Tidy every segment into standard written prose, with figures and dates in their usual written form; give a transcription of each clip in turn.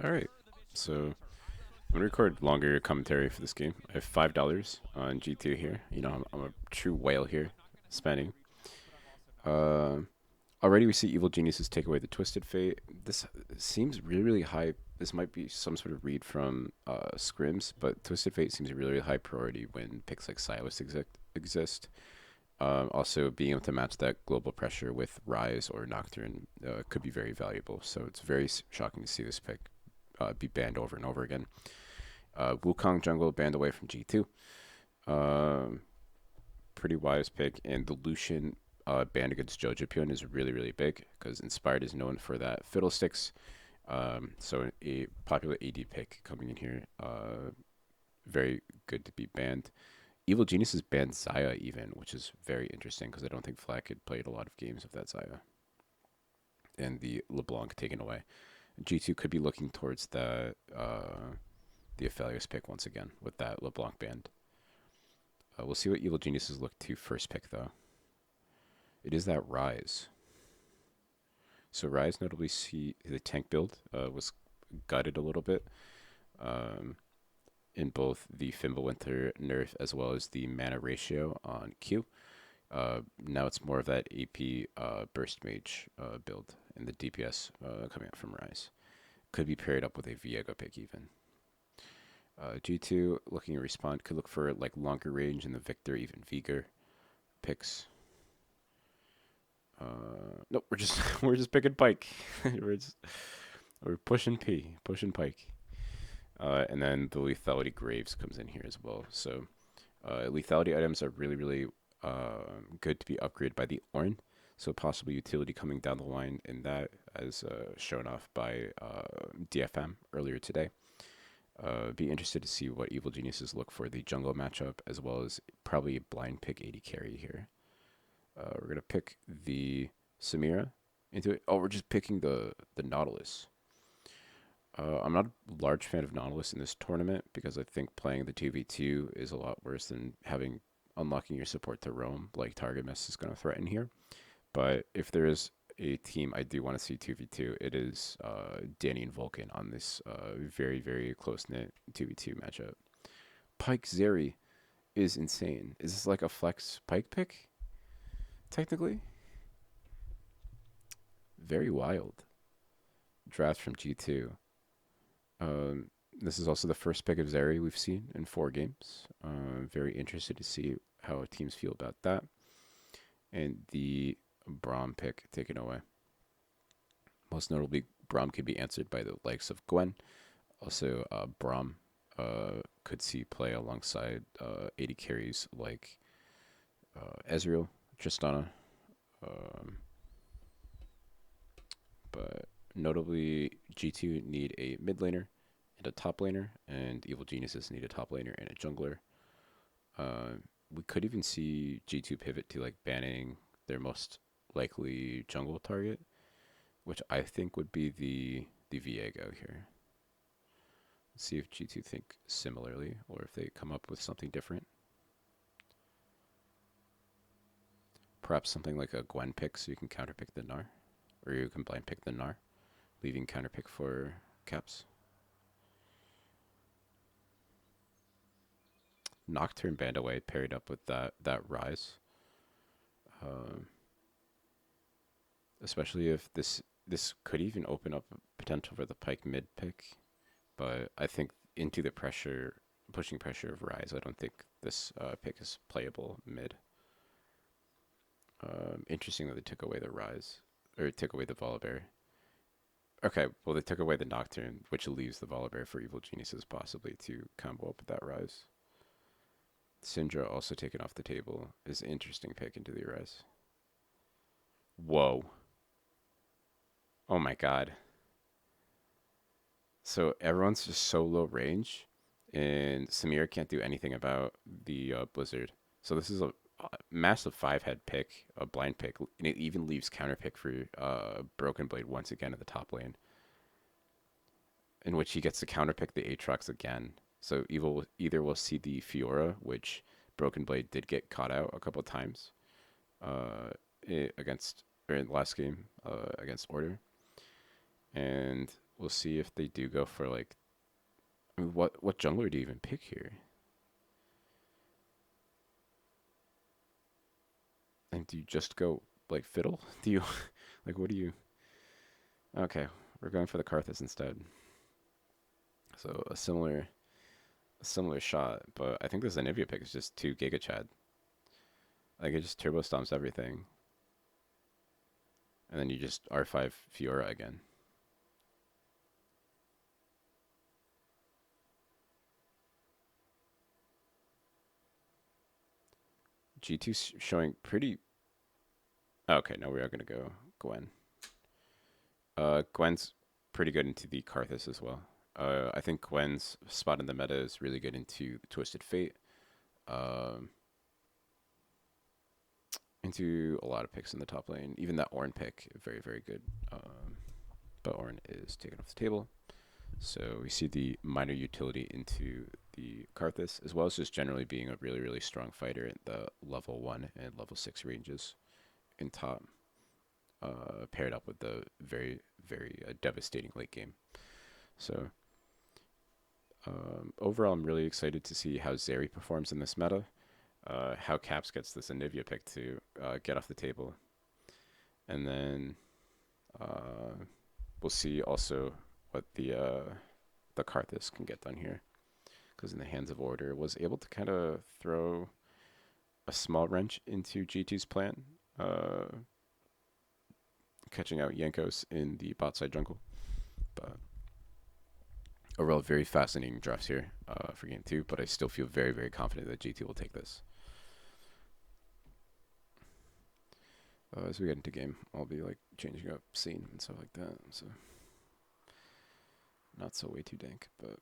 All right. So I'm gonna record longer commentary for this game. I have $5 on G2 here. I'm a true whale here, spending. Uh, Already we see Evil Geniuses take away the Twisted Fate. This seems really, really high. This might be some sort of read from scrims, but Twisted Fate seems really, really high priority when picks like Silas exist. Also, being able to match that global pressure with Rise or Nocturne could be very valuable. So it's very shocking to see this pick be banned over and over again. Wukong jungle banned away from G2. Um, Pretty wise pick. And the Lucian banned against Jojo Pion is really, really big because Inspired is known for that Fiddlesticks. So a popular AD pick coming in here. Very good to be banned. Evil Geniuses banned Xayah even, which is very interesting because I don't think Flack had played a lot of games of that Xayah. And the LeBlanc taken away. G2 could be looking towards the Aphelios pick once again with that LeBlanc band. We'll see what Evil Geniuses look to first pick, though. It is that Rise. So Rise notably see the tank build was gutted a little bit um, in both the Fimbulwinter nerf as well as the mana ratio on Q. Now it's more of that AP Burst Mage build and the DPS coming out from Rise. Could be paired up with a Viego pick even. G2 looking to respond could look for like longer range in the Victor, even Vigor picks. Nope, we're just we're just picking Pyke. we're just we're pushing Pyke. And then the lethality Graves comes in here as well. So lethality items are really really good to be upgraded by the Ornn. So possible utility coming down the line in that, as shown off by DFM earlier today. Be interested to see what Evil Geniuses look for the jungle matchup, as well as probably a blind pick AD carry here. We're gonna pick the Samira into it. Oh, we're just picking the Nautilus. I'm not a large fan of Nautilus in this tournament because I think playing the 2v2 is a lot worse than having unlocking your support to roam, like Target Miss is going to threaten here. But if there is a team I do want to see 2v2, it is Danny and Vulcan on this very, very close knit 2v2 matchup. Pyke Zeri is insane. Is this like a flex Pyke pick? Technically? Very wild. Draft from G2. This is also the first pick of Zeri we've seen in 4 games. Very interested to see how teams feel about that. And the Braum pick taken away. Most notably, Braum could be answered by the likes of Gwen. Also, Braum could see play alongside 80 carries like Ezreal, Tristana. Um, but notably, G2 need a mid laner and a top laner, and Evil Geniuses need a top laner and a jungler. Uh, we could even see G2 pivot to like banning their most likely jungle target, which I think would be the Viego here. Let's see if G2 think similarly or if they come up with something different. Perhaps something like a Gwen pick so you can counterpick the Gnar, or you can blind pick the Gnar, leaving counterpick for Caps. Nocturne band away paired up with that Rise. Um, Especially if this could even open up potential for the Pyke mid pick, but I think into the pressure, pushing pressure of Rise, I don't think this pick is playable mid. Interesting that they took away the Rise, or took away the Volibear. Okay, well they took away the Nocturne, which leaves the Volibear for Evil Geniuses possibly to combo up with that Rise. Syndra also taken off the table is an interesting pick into the Rise. Whoa. Oh my god. So everyone's just so low range, and Samir can't do anything about the Blizzard. So this is a massive 5 head pick, a blind pick, and it even leaves counter pick for Broken Blade once again in the top lane, in which he gets to counter pick the Aatrox again. So Evil either will see the Fiora, which Broken Blade did get caught out a couple of times against or in the last game against Order, And we'll see if they do go for like, I mean, what jungler do you even pick here? And do you just go like fiddle? Do you like what do you? Okay, we're going for the Karthus instead. So a similar shot, but I think this Anivia pick is just too GIGACHAD. Like it just turbo stomps everything, and then you just R5 Fiora again. G2's showing pretty. Okay, now we are gonna go Gwen. Gwen's pretty good into the Karthus as well. I think Gwen's spot in the meta is really good into the Twisted Fate. Um, into a lot of picks in the top lane. Even that Ornn pick, very, very good. But Ornn is taken off the table. So we see the minor utility into the Karthus, as well as just generally being a really, really strong fighter in the level 1 and level 6 ranges in top, paired up with the very, very devastating late game. So overall, I'm really excited to see how Zeri performs in this meta, how Caps gets this Anivia pick to get off the table. And then we'll see also what the Karthus can get done here. Because in the hands of order, was able to kind of throw a small wrench into G2's plan, catching out Jankos in the bot side jungle. But overall, very fascinating drafts here for game 2, but I still feel very, very confident that G2 will take this. As we get into game, I'll be like changing up scene and stuff like that. So not so way too dank, but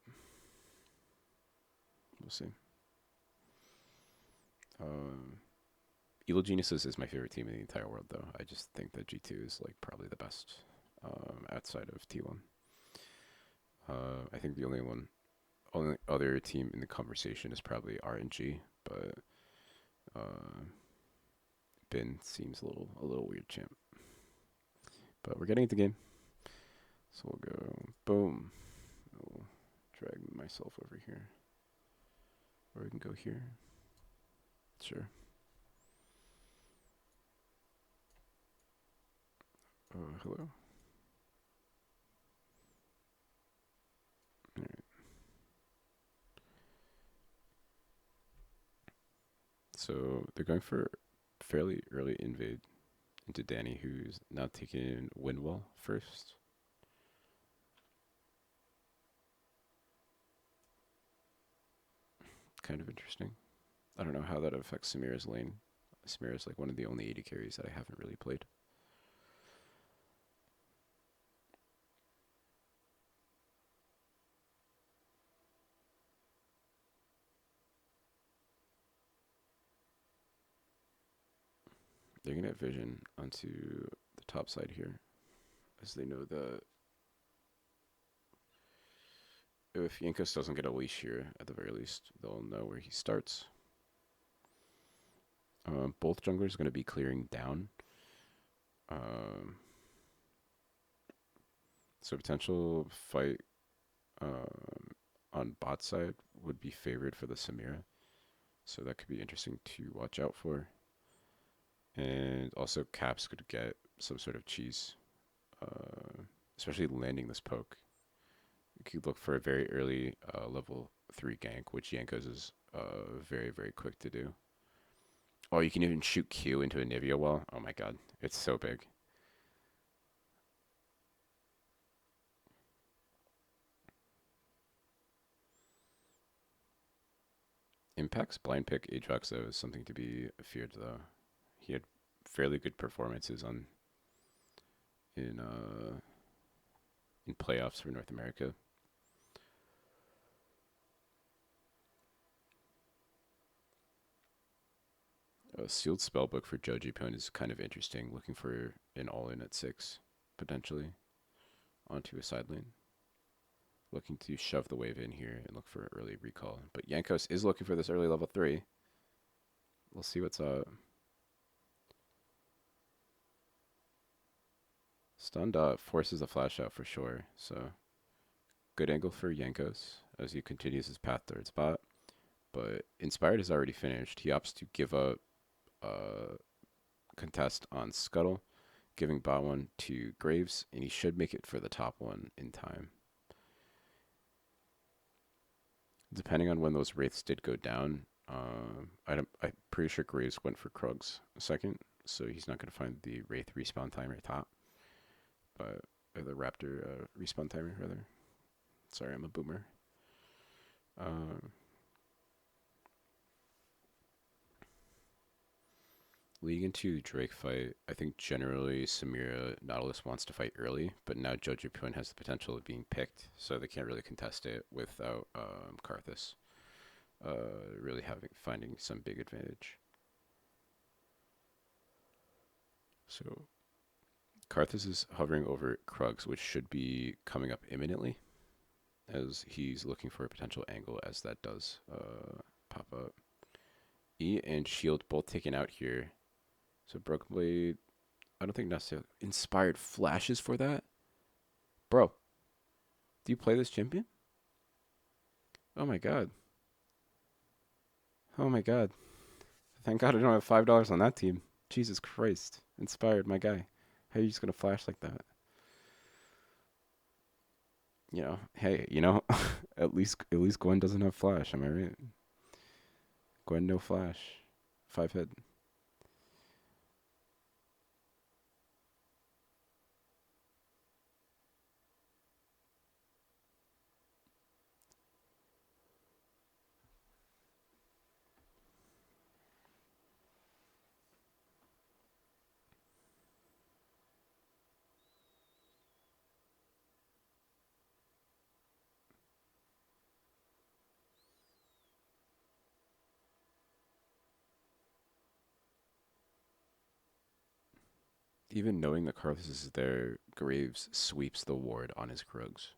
we'll see. Evil Geniuses is my favorite team in the entire world, though. I just think that G2 is like probably the best outside of T1. I think the only other team in the conversation is probably RNG, but Bin seems a little weird, champ. But we're getting into the game, so we'll go boom. I'll drag myself over here, or we can go here. Sure. Hello. All right. So they're going for fairly early invade into Danny, who's now taking Windwall first. Kind of interesting. I don't know how that affects Samira's lane. Samira's like one of the only AD carries that I haven't really played. They're gonna have vision onto the top side here, as they know that if Jankos doesn't get a leash here, at the very least, they'll know where he starts. Both junglers are going to be clearing down. So potential fight on bot side would be favored for the Samira. So that could be interesting to watch out for. And also Caps could get some sort of cheese, especially landing this poke. You could look for a very early level 3 gank, which Jankos is very, very quick to do. Oh, you can even shoot Q into a Nivea wall. Oh my god, it's so big. Impact's blind pick Ajax though is something to be feared though. He had fairly good performances in playoffs for North America. A sealed spellbook for Joji Pone is kind of interesting. Looking for an all-in at 6, potentially, onto a side lane. Looking to shove the wave in here and look for early recall. But Jankos is looking for this early level 3. We'll see what's up. Stunned forces a flash out for sure. So good angle for Yankos as he continues his path towards bot. But Inspired is already finished. He opts to give up contest on Scuttle, giving bot one to Graves, and he should make it for the top one in time. Depending on when those wraiths did go down, I'm pretty sure Graves went for Krugs a second, so he's not going to find the wraith respawn timer top, but or the Raptor respawn timer rather. Sorry, I'm a boomer. Leading into the Drake fight, I think generally Samira Nautilus wants to fight early, but now Jojo Point has the potential of being picked, so they can't really contest it without Karthus really finding some big advantage. So Karthus is hovering over Krugs, which should be coming up imminently, as he's looking for a potential angle as that does pop up. E and Shield both taken out here. So Broken Blade, I don't think necessarily Inspired flashes for that. Bro, do you play this champion? Oh my god. Oh my god. Thank god I don't have $5 on that team. Jesus Christ. Inspired, my guy. How are you just gonna flash like that? You know, hey, you know, at least Gwen doesn't have flash, am I right? Gwen no flash. 5 hit. Even knowing that Carlos is there, Graves sweeps the ward on his Krugs.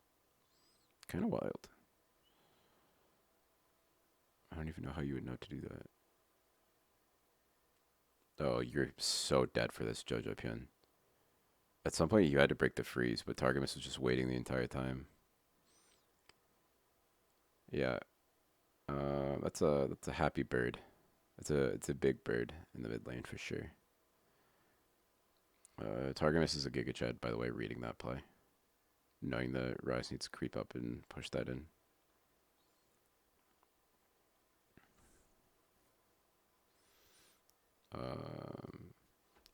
Kind of wild. I don't even know how you would know to do that. Oh, you're so dead for this, Jojo Pyun. At some point, you had to break the freeze, but Targamas was just waiting the entire time. Yeah, that's a happy bird. It's a big bird in the mid lane for sure. Targamas is a GIGACHAD, by the way, reading that play, knowing that Rise needs to creep up and push that in.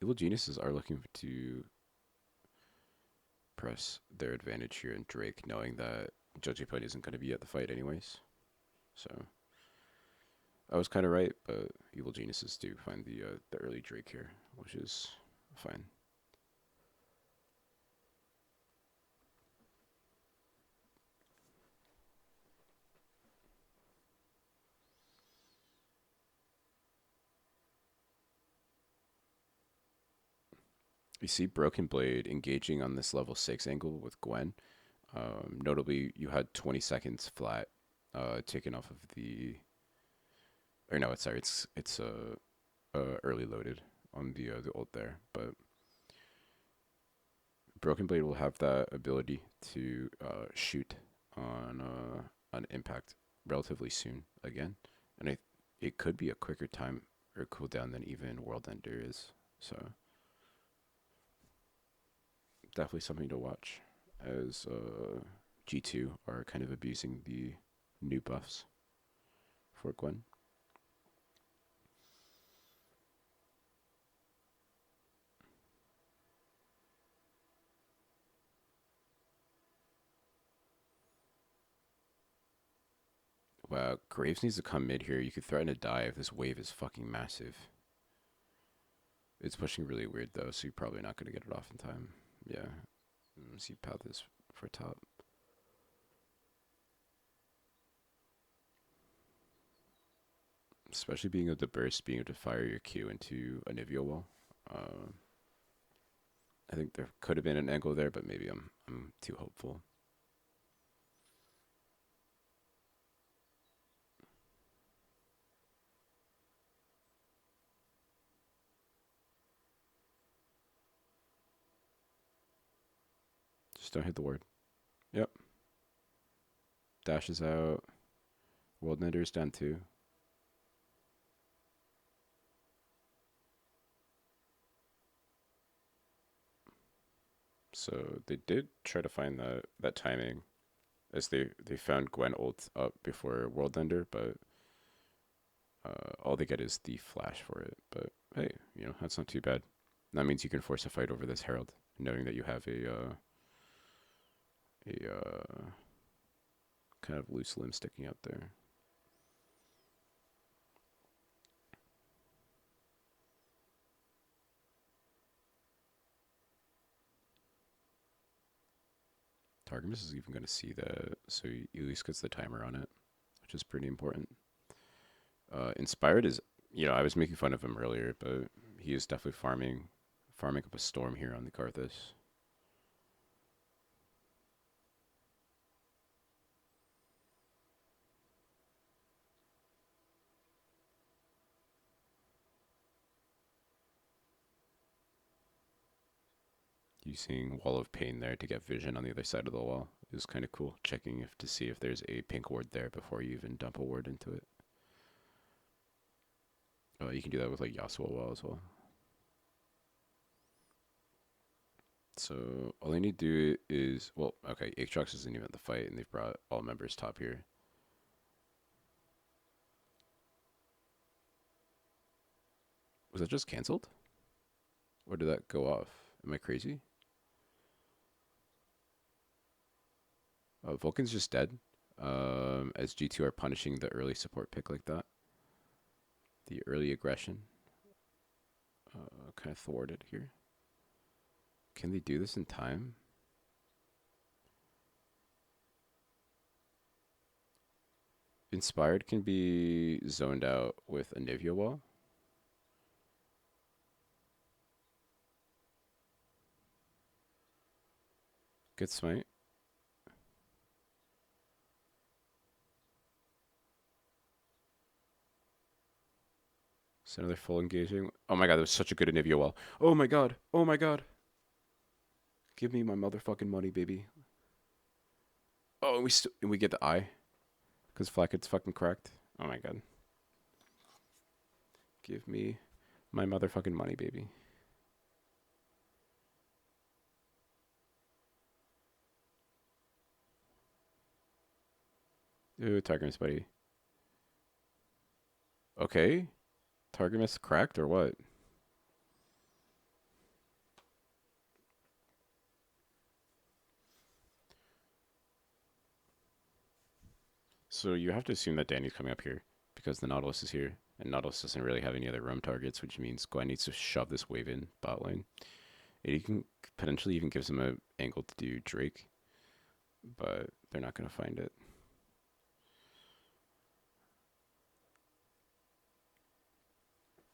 Evil Geniuses are looking to press their advantage here in Drake, knowing that Joji Point isn't going to be at the fight anyways. So I was kind of right, but Evil Geniuses do find the early Drake here, which is fine. You see Broken Blade engaging on this level 6 angle with Gwen. Notably, you had 20 seconds flat taken off of the... Or no, sorry, it's early loaded on the ult there, but Broken Blade will have that ability to shoot on impact relatively soon again, and it could be a quicker time or cooldown than even World Ender is. So definitely something to watch as G2 are kind of abusing the new buffs for Gwen. Wow, Graves needs to come mid here. You could threaten a dive. This wave is fucking massive. It's pushing really weird though, so you're probably not going to get it off in time. Yeah. Let's see path is for top. Especially being able to burst, being able to fire your Q into a Nivea wall. I think there could have been an angle there, but maybe I'm too hopeful. Just don't hit the ward. Yep. Dashes out. World Netter's down 2. So they did try to find that timing, as they found Gwen ult up before World Ender, but all they get is the flash for it. But hey, that's not too bad. That means you can force a fight over this Herald, knowing that you have a kind of loose limb sticking out there. Targamas is even going to see that, so he at least gets the timer on it, which is pretty important. Inspired is, I was making fun of him earlier, but he is definitely farming up a storm here on the Karthus. Using Wall of Pain there to get vision on the other side of the wall is kind of cool. Checking to see if there's a pink ward there before you even dump a ward into it. Oh, you can do that with like Yasuo wall as well. So all I need to do is, well, okay, Aatrox isn't even at the fight, and they've brought all members top here. Was that just cancelled? Or did that go off? Am I crazy? Vulcan's just dead. As G2 are punishing the early support pick like that. The early aggression. Kind of thwarted here. Can they do this in time? Inspired can be zoned out with a Nivea wall. Good smite. It's another full engaging. Oh my god, that was such a good Anivia wall. Oh my god. Oh my god. Give me my motherfucking money, baby. Oh, and we get the eye. Because Flacket's fucking cracked. Oh my god. Give me my motherfucking money, baby. Ooh, Targamas, buddy. Okay. Targamas cracked or what? So you have to assume that Danny's coming up here because the Nautilus is here, and Nautilus doesn't really have any other roam targets, which means Gwen needs to shove this wave in bot lane. And he can potentially even gives him an angle to do Drake, but they're not going to find it.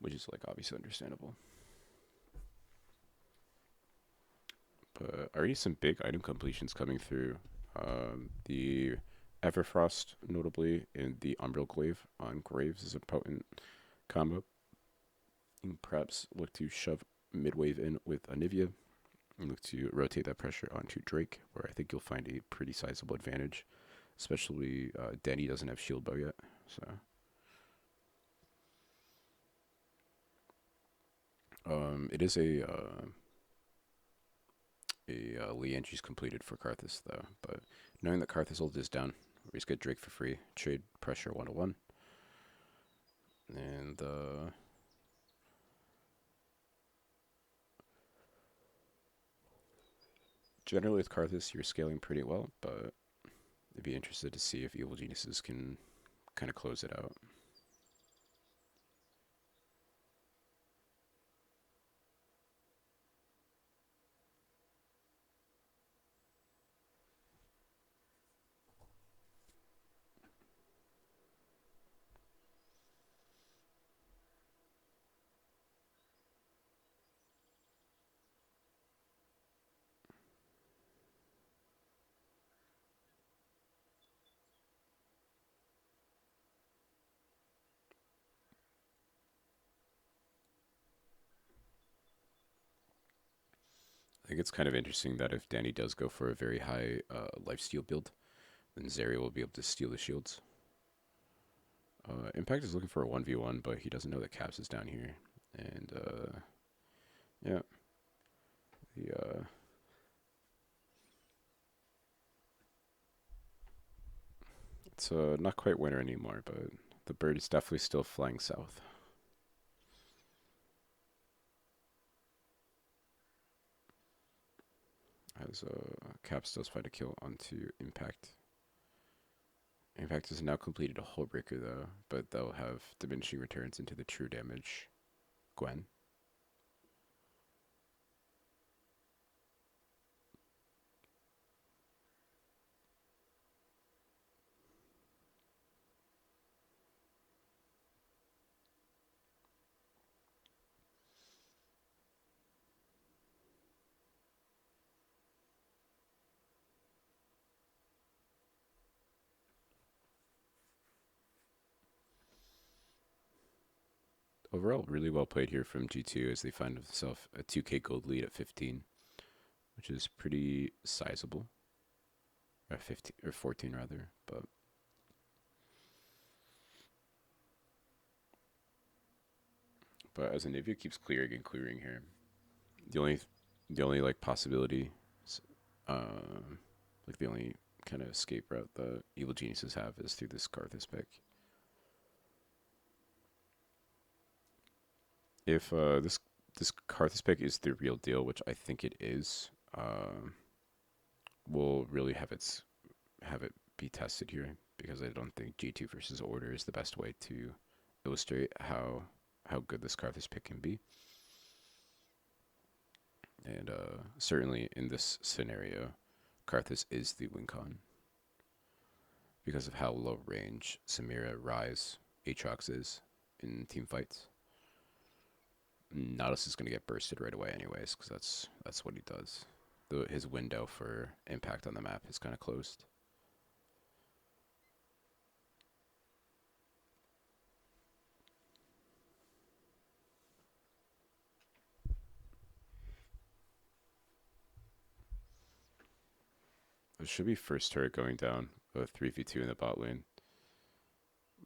Which is like obviously understandable. But already some big item completions coming through. The Everfrost, notably, and the Umbral Glaive on Graves is a potent combo. You can perhaps look to shove midwave in with Anivia and look to rotate that pressure onto Drake, where I think you'll find a pretty sizable advantage. Especially Danny doesn't have shield bow yet, so. It is a Lee entry's completed for Karthus though, but knowing that Karthus ult is down, we just get Drake for free. Trade pressure 1-1. And generally with Karthus, you're scaling pretty well, but I'd be interested to see if Evil Geniuses can kind of close it out. I think it's kind of interesting that if Danny does go for a very high lifesteal build, then Zeri will be able to steal the shields. Impact is looking for a 1v1, but he doesn't know that Caps is down here. And, yeah. The, it's not quite winter anymore, but the bird is definitely still flying south. As Caps does find a kill onto Impact. Impact has now completed a hull breaker though, but they'll have diminishing returns into the true damage Gwen. Overall, really well played here from G2 as they find themselves a 2k gold lead at 15, which is pretty sizable. Or 15 or 14 rather, but as Anivia keeps clearing and clearing here, the only the only like possibility, like the only kind of escape route the evil geniuses have is through this Karthus pick. If this Karthus pick is the real deal, which I think it is, we'll really have it be tested here because I don't think G2 versus Order is the best way to illustrate how good this Karthus pick can be. And certainly in this scenario, Karthus is the win con because of how low range Samira, Ryze, Aatrox is in team fights. Nautilus is going to get bursted right away anyways because that's what he does. His window for impact on the map is kind of closed. It should be first turret going down, a 3v2 in the bot lane,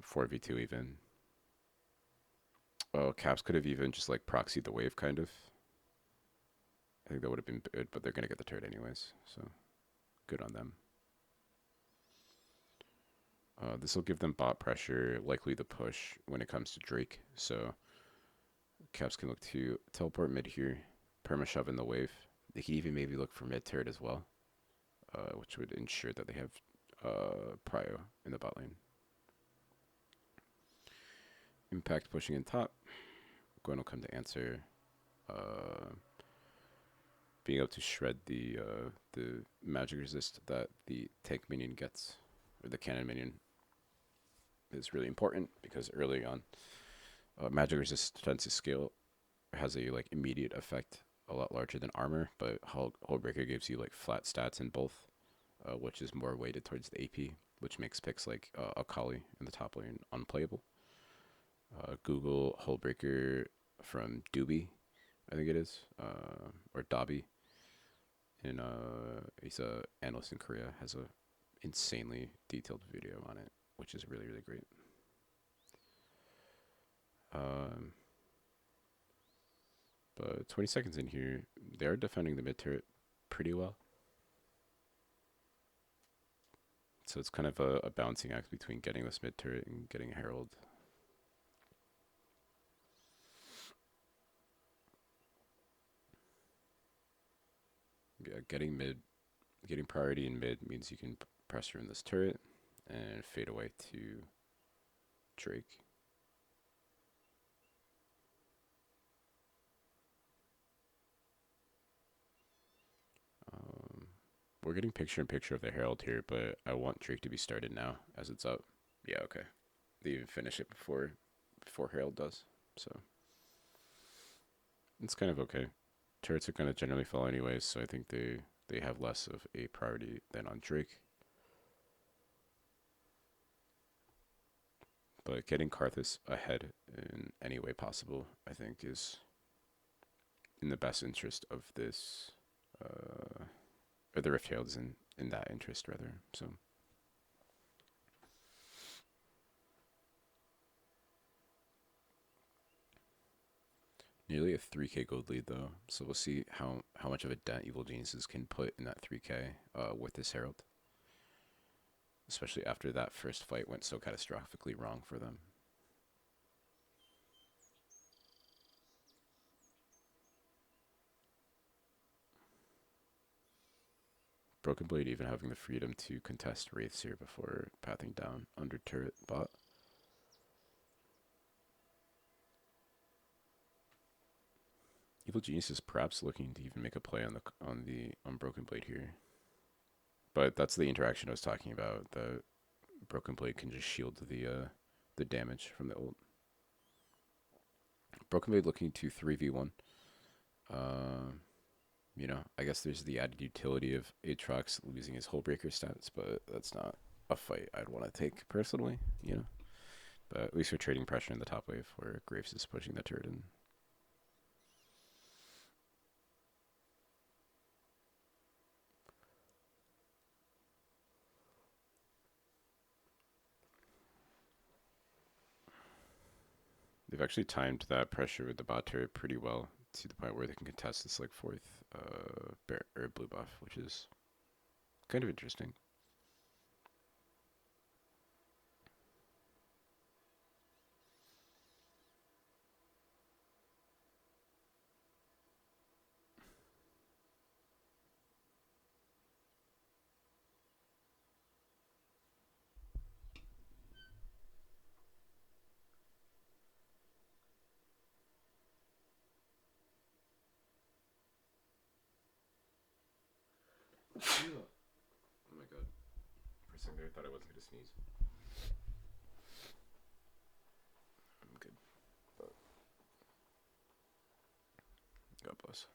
4v2 even. Oh, Caps could have even just like proxied the wave kind of. I think that would have been good, but they're going to get the turret anyways, so good on them. This will give them bot pressure, likely the push when it comes to Drake. So Caps can look to teleport mid here, perma shove in the wave. They can even maybe look for mid turret as well, which would ensure that they have prio in the bot lane. Impact pushing in top. Gwen will come to answer. Being able to shred the magic resist that the tank minion gets, or the cannon minion, is really important because early on, magic resist defensive skill has a like immediate effect, a lot larger than armor, but Hull Breaker gives you like flat stats in both, which is more weighted towards the AP, which makes picks like Akali in the top lane unplayable. Google Hull Breaker from Doobie, I think it is, or Dobby. And he's a analyst in Korea, has a insanely detailed video on it, which is really, really great. But 20 seconds in here, they are defending the mid turret pretty well. So it's kind of a balancing act between getting this mid turret and getting Herald. Yeah, getting priority in mid means you can pressure in this turret and fade away to Drake. We're getting picture in picture of the Herald here, but I want Drake to be started now as it's up. Yeah, okay. They even finish it before Herald does, so it's kind of okay. Turrets are gonna generally fall anyways, so I think they have less of a priority than on Drake. But getting Karthus ahead in any way possible, I think, is in the best interest of this or the Rift Herald's in that interest rather. So nearly a 3K gold lead though. So we'll see how much of a dent Evil Geniuses can put in that 3K with this Herald, especially after that first fight went so catastrophically wrong for them. Broken Blade even having the freedom to contest Wraiths here before pathing down under turret bot. Evil Genius is perhaps looking to even make a play on Broken Blade here. But that's the interaction I was talking about. The Broken Blade can just shield the damage from the ult. Broken Blade looking to 3v1. You know, I guess there's the added utility of Aatrox losing his Hullbreaker stats, but that's not a fight I'd want to take personally, you know. But at least we're trading pressure in the top wave where Graves is pushing the turret in. They've actually timed that pressure with the bot turret pretty well to the point where they can contest this like fourth bear or blue buff, which is kind of interesting. Oh my god. For a second there, I thought I wasn't going to sneeze. I'm good. But God bless.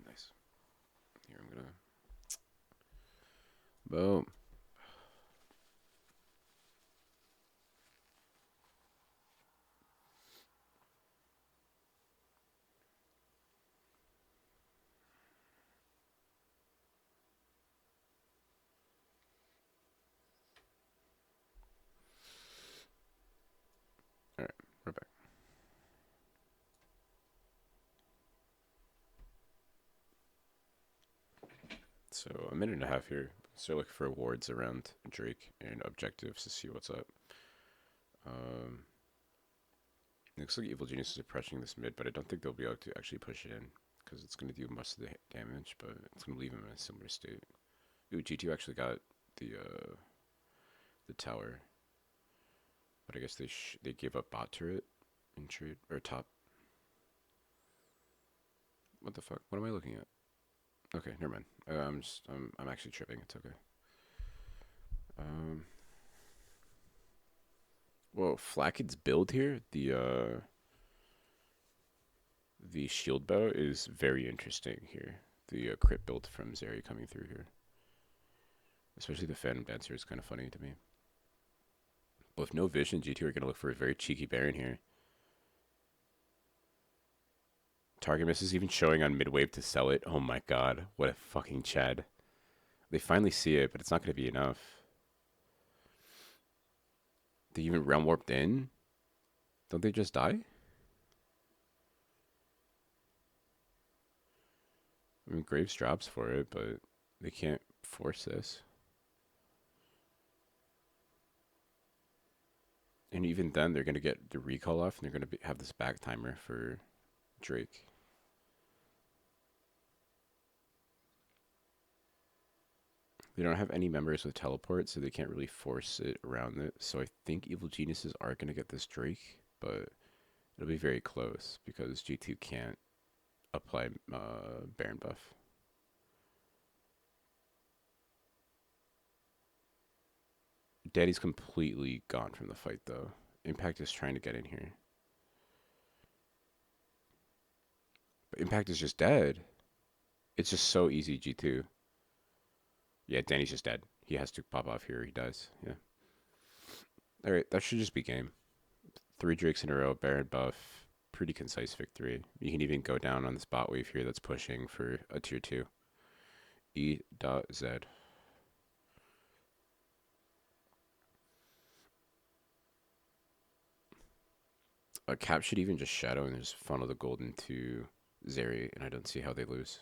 Nice. Here, I'm going to... Boom. Alright, we're back. So, a minute and a half here. Start looking for wards around Drake and objectives to see what's up. Looks like Evil Geniuses are pressuring this mid, but I don't think they'll be able to actually push it in because it's going to do most of the damage, but it's going to leave him in a similar state. Ooh, G2 actually got the tower, but I guess they gave up bot turret in trade or top. What the fuck? What am I looking at? Okay, never mind. I'm actually tripping. It's okay. Whoa, Flackid's build here, the shield bow is very interesting here. The crit build from Zeri coming through here. Especially the Phantom Dancer is kind of funny to me. With no vision, G2 are going to look for a very cheeky Baron here. Target miss is even showing on mid-wave to sell it. Oh my god, what a fucking Chad. They finally see it, but it's not going to be enough. They even realm warped in? Don't they just die? I mean, Graves drops for it, but they can't force this. And even then, they're going to get the recall off, and they're going to have this back timer for Drake. They don't have any members with teleport, so they can't really force it around it. So I think Evil Geniuses are going to get this Drake, but it'll be very close because G2 can't apply Baron buff. Daddy's completely gone from the fight though. Impact is trying to get in here. But Impact is just dead. It's just so easy G2. Yeah, Danny's just dead. He has to pop off here. He dies. Yeah. All right, that should just be game. 3 Drakes in a row, Baron buff. Pretty concise victory. You can even go down on this bot wave here that's pushing for a tier 2. E.Z. Cap should even just shadow and just funnel the gold into Zeri, and I don't see how they lose.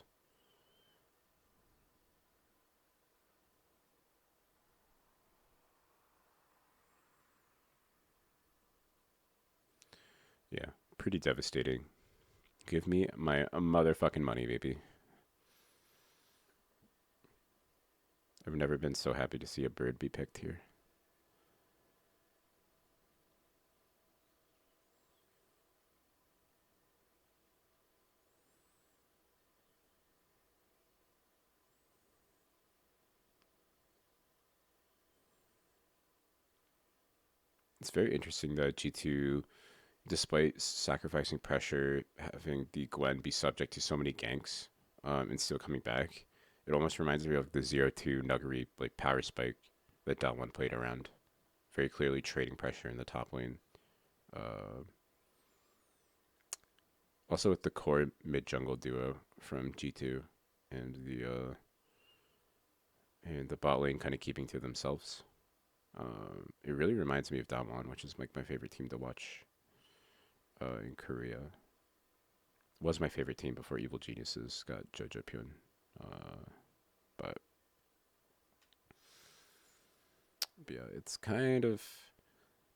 Yeah, pretty devastating. Give me my motherfucking money, baby. I've never been so happy to see a bird be picked here. It's very interesting that G2, despite sacrificing pressure, having the Gwen be subject to so many ganks, and still coming back, it almost reminds me of the 0-2 Nuggery like power spike that Dot1 played around. Very clearly trading pressure in the top lane. Uh, Also with the core mid jungle duo from G2 and the bot lane kind of keeping to themselves. It really reminds me of Damwon, which is like my favorite team to watch in Korea. Was my favorite team before Evil Geniuses got JoJo Pyun. But yeah, it's kind of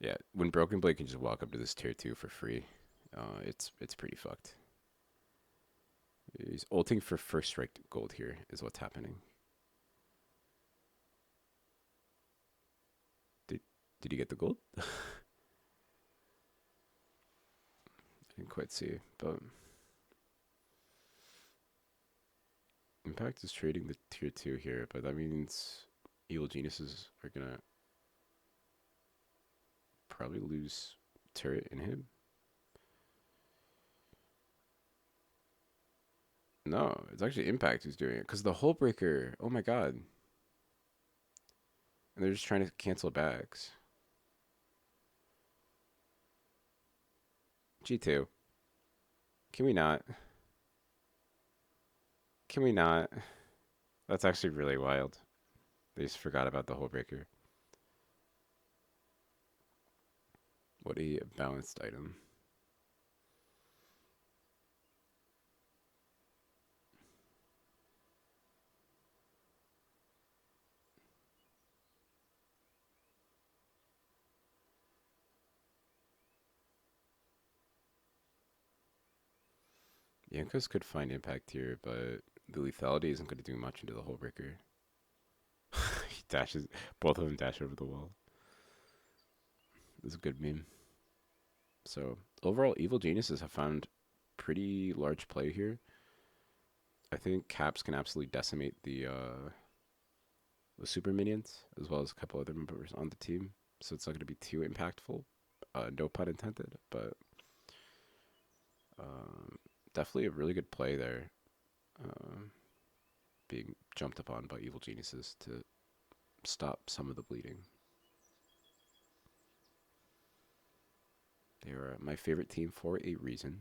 yeah. When Broken Blade can just walk up to this tier 2 for free, it's pretty fucked. He's ulting for first strike gold here is what's happening. Did he get the gold? I didn't quite see, but Impact is trading the tier 2 here, but that means Evil Geniuses are gonna probably lose turret in him. No, it's actually Impact who's doing it, because the Hull Breaker, oh my god. And they're just trying to cancel bags. G2. Can we not? Can we not? That's actually really wild. They just forgot about the Hull Breaker. What a balanced item. Yankos could find impact here, but the lethality isn't going to do much into the Hull Breaker. He dashes, both of them dash over the wall. This is a good meme. So overall, Evil Geniuses have found pretty large play here. I think Caps can absolutely decimate the super minions as well as a couple other members on the team. So it's not going to be too impactful. No pun intended, but definitely a really good play there. Being jumped upon by Evil Geniuses to stop some of the bleeding. They are my favorite team for a reason.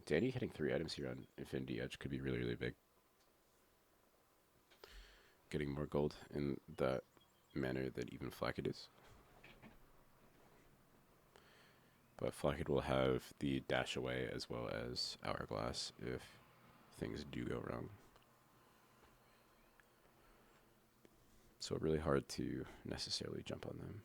Danny hitting 3 items here on Infinity Edge could be really, really big. Getting more gold in that manner that even Flacket is. But Flacket will have the dash away as well as Hourglass if things do go wrong. So really hard to necessarily jump on them.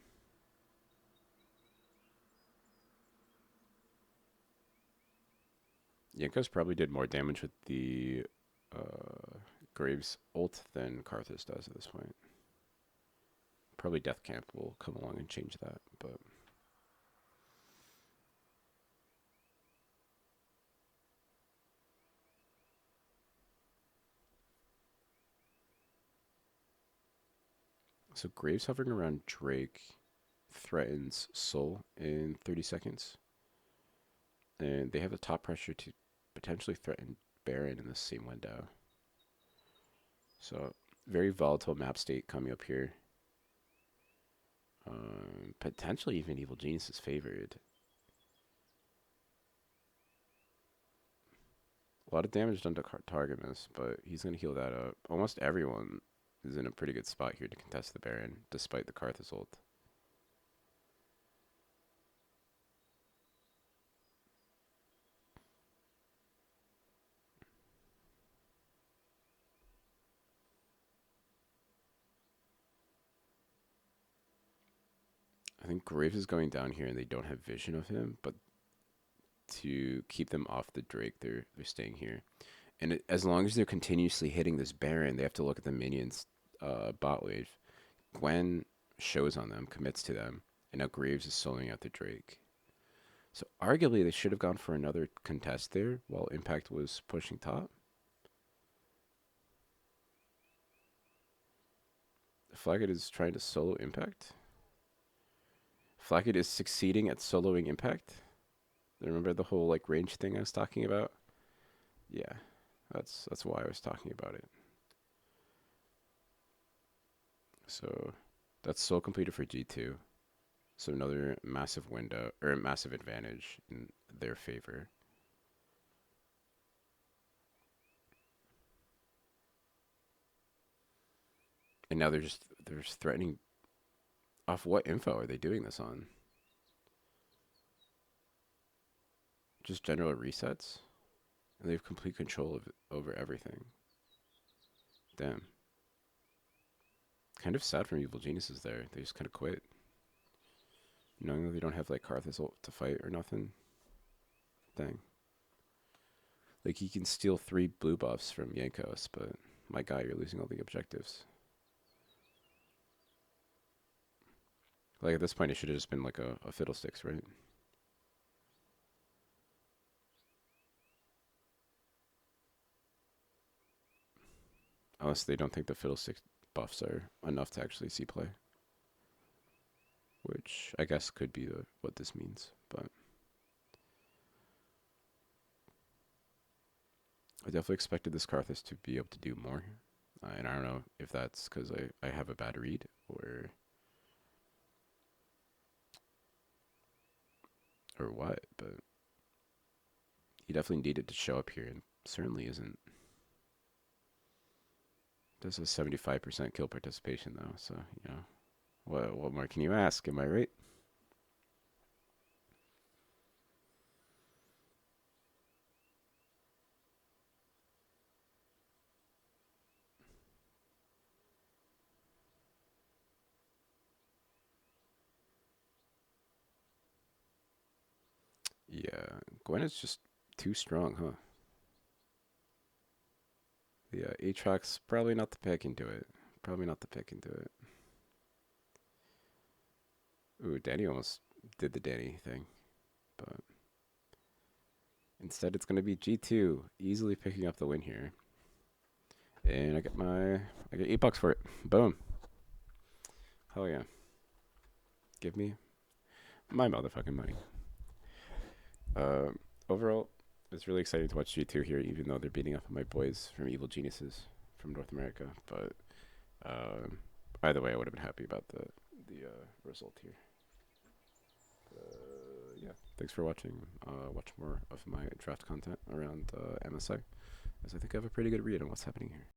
Yankos probably did more damage with the Graves ult than Karthus does at this point. Probably Death Camp will come along and change that, but So Graves hovering around Drake threatens Soul in 30 seconds. And they have the top pressure to potentially threaten Baron in the same window. So very volatile map state coming up here. Potentially even Evil Genius is favored. A lot of damage done to Targamas, but he's going to heal that up. Almost everyone is in a pretty good spot here to contest the Baron, despite the Karthus ult. I think Graves is going down here and they don't have vision of him, but to keep them off the Drake, they're staying here. And as long as they're continuously hitting this Baron, they have to look at the minions bot wave. Gwen shows on them, commits to them, and now Graves is soloing out the Drake. So arguably they should have gone for another contest there while Impact was pushing top. Flaggett is trying to solo Impact. Flaggett is succeeding at soloing Impact. Remember the whole like range thing I was talking about? Yeah, that's why I was talking about it. So that's solo completed for G2. So another massive window or massive advantage in their favor. And now they're just threatening. Off what info are they doing this on? Just general resets? And they have complete control of over everything. Damn. Kind of sad from Evil Geniuses there. They just kind of quit. Knowing that they don't have like Karthus ult to fight or nothing. Dang. Like he can steal 3 blue buffs from Yankos, but my guy, you're losing all the objectives. Like at this point, it should have just been like a fiddlesticks, right? Unless they don't think the fiddlesticks buffs are enough to actually see play. Which I guess could be what this means, but I definitely expected this Karthus to be able to do more. And I don't know if that's because I have a bad read or what, but he definitely needed to show up here and certainly isn't. Does a 75% kill participation though, so you know, what more can you ask? Am I right? Yeah, Gwen is just too strong, huh? Yeah, Aatrox probably not the pick into it. Probably not the pick into it. Ooh, Danny almost did the Danny thing, but instead it's gonna be G2 easily picking up the win here, and I get $8 for it. Boom. Hell yeah. Give me my motherfucking money. Overall, it's really exciting to watch G2 here, even though they're beating up on my boys from Evil Geniuses from North America. But either way, I would have been happy about the result here. Yeah, thanks for watching. Watch more of my draft content around MSI, as I think I have a pretty good read on what's happening here.